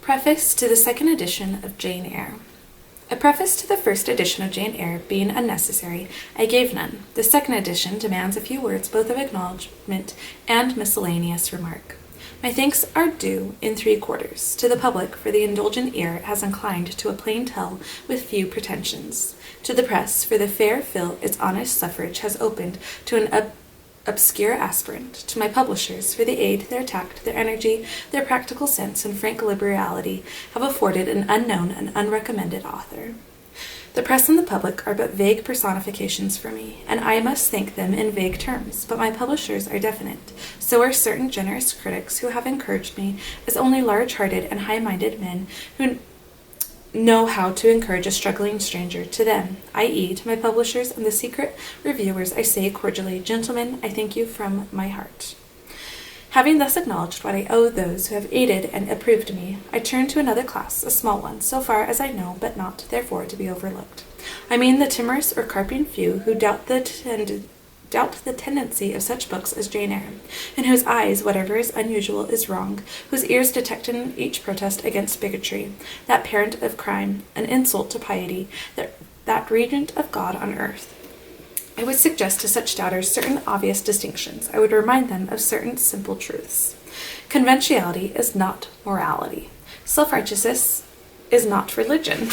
Preface to the second edition of Jane Eyre. A preface to the first edition of Jane Eyre being unnecessary, I gave none. The second edition demands a few words both of acknowledgment and miscellaneous remark. My thanks are due in 3/4 to the public for the indulgent ear it has inclined to a plain tale with few pretensions, to the press for the fair fill its honest suffrage has opened to an obscure aspirant, to my publishers for the aid their tact, their energy, their practical sense, and frank liberality have afforded an unknown and unrecommended author. The press and the public are but vague personifications for me, and I must thank them in vague terms, but my publishers are definite. So are certain generous critics who have encouraged me as only large-hearted and high-minded men who know how to encourage a struggling stranger. To them, i.e., to my publishers and the secret reviewers, I say cordially, gentlemen, I thank you from my heart. Having thus acknowledged what I owe those who have aided and approved me, I turn to another class, a small one, so far as I know, but not, therefore, to be overlooked. I mean the timorous or carping few who doubt the tendency of such books as Jane Eyre, in whose eyes whatever is unusual is wrong, whose ears detect in each protest against bigotry, that parent of crime, an insult to piety, that regent of God on earth. I would suggest to such doubters certain obvious distinctions. I would remind them of certain simple truths. Conventionality is not morality. Self-righteousness is not religion.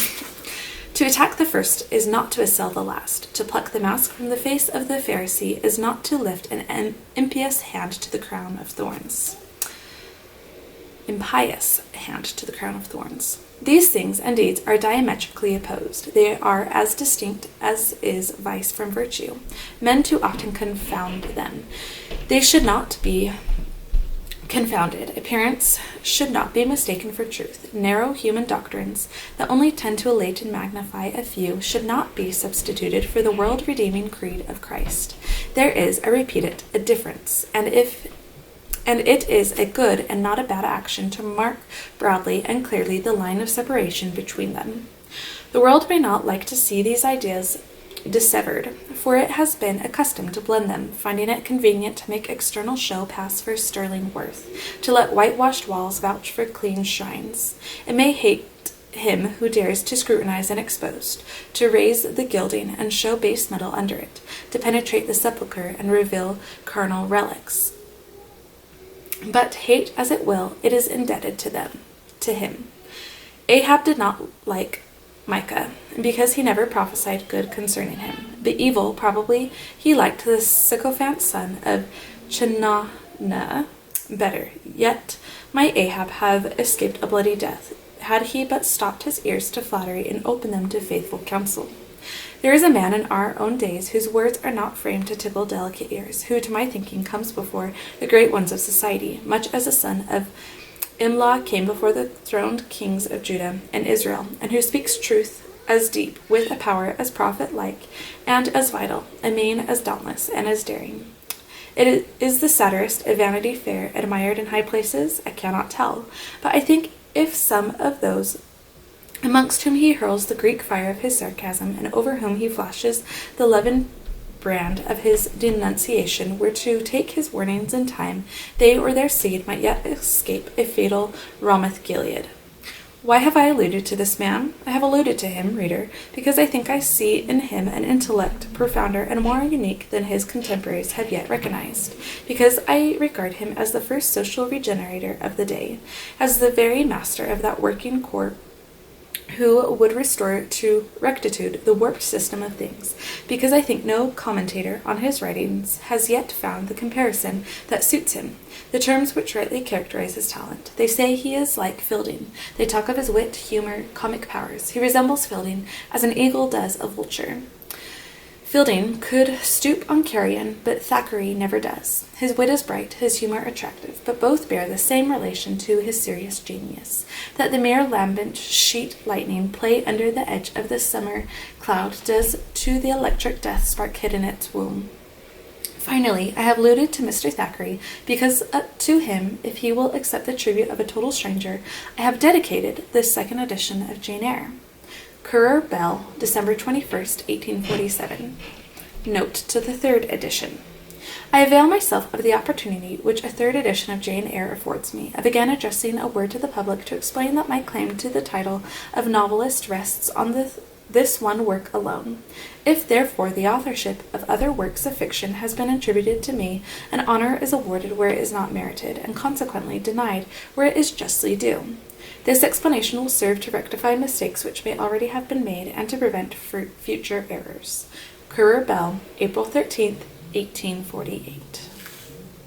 To attack the first is not to assail the last. To pluck the mask from the face of the Pharisee is not to lift an impious hand to the crown of thorns. Impious hand to the crown of thorns. These things and deeds are diametrically opposed. They are as distinct as is vice from virtue. Men too often confound them. They should not be confounded. Appearance should not be mistaken for truth. Narrow human doctrines that only tend to elate and magnify a few should not be substituted for the world-redeeming creed of Christ. There is, I repeat it, a difference, and it is a good and not a bad action to mark broadly and clearly the line of separation between them. The world may not like to see these ideas dissevered, for it has been accustomed to blend them, finding it convenient to make external show pass for sterling worth, to let whitewashed walls vouch for clean shrines. It may hate him who dares to scrutinize and expose, to raise the gilding and show base metal under it, to penetrate the sepulchre and reveal carnal relics. But hate as it will, it is indebted to him. Ahab did not like Micah, because he never prophesied good concerning him. But evil, probably, he liked the sycophant son of Chenanah better. Yet might Ahab have escaped a bloody death, had he but stopped his ears to flattery and opened them to faithful counsel. There is a man in our own days whose words are not framed to tickle delicate ears, who, to my thinking, comes before the great ones of society, much as the son of Imlah came before the throned kings of Judah and Israel, and who speaks truth as deep, with a power as prophet-like, and as vital, a mien as dauntless and as daring. It is the satirist of Vanity Fair, admired in high places? I cannot tell, but I think if some of those amongst whom he hurls the Greek fire of his sarcasm, and over whom he flashes the leavened brand of his denunciation, were to take his warnings in time, they or their seed might yet escape a fatal Ramoth Gilead. Why have I alluded to this man? I have alluded to him, reader, because I think I see in him an intellect profounder and more unique than his contemporaries have yet recognized, because I regard him as the first social regenerator of the day, as the very master of that working corps who would restore to rectitude the warped system of things, because I think no commentator on his writings has yet found the comparison that suits him, the terms which rightly characterize his talent. They say he is like Fielding. They talk of his wit, humor, comic powers. He resembles Fielding as an eagle does a vulture. Fielding could stoop on carrion, but Thackeray never does. His wit is bright, his humor attractive, but both bear the same relation to his serious genius, that the mere lambent sheet lightning play under the edge of the summer cloud does to the electric death spark hidden in its womb. Finally, I have alluded to Mr. Thackeray because to him, if he will accept the tribute of a total stranger, I have dedicated this second edition of Jane Eyre. Currer Bell, December 21st, 1847. Note to the third edition. I avail myself of the opportunity which a third edition of Jane Eyre affords me, of again addressing a word to the public to explain that my claim to the title of novelist rests on this one work alone. If, therefore, the authorship of other works of fiction has been attributed to me, an honor is awarded where it is not merited, and consequently denied where it is justly due. This explanation will serve to rectify mistakes which may already have been made, and to prevent future errors. Currer Bell, April 13th, 1848.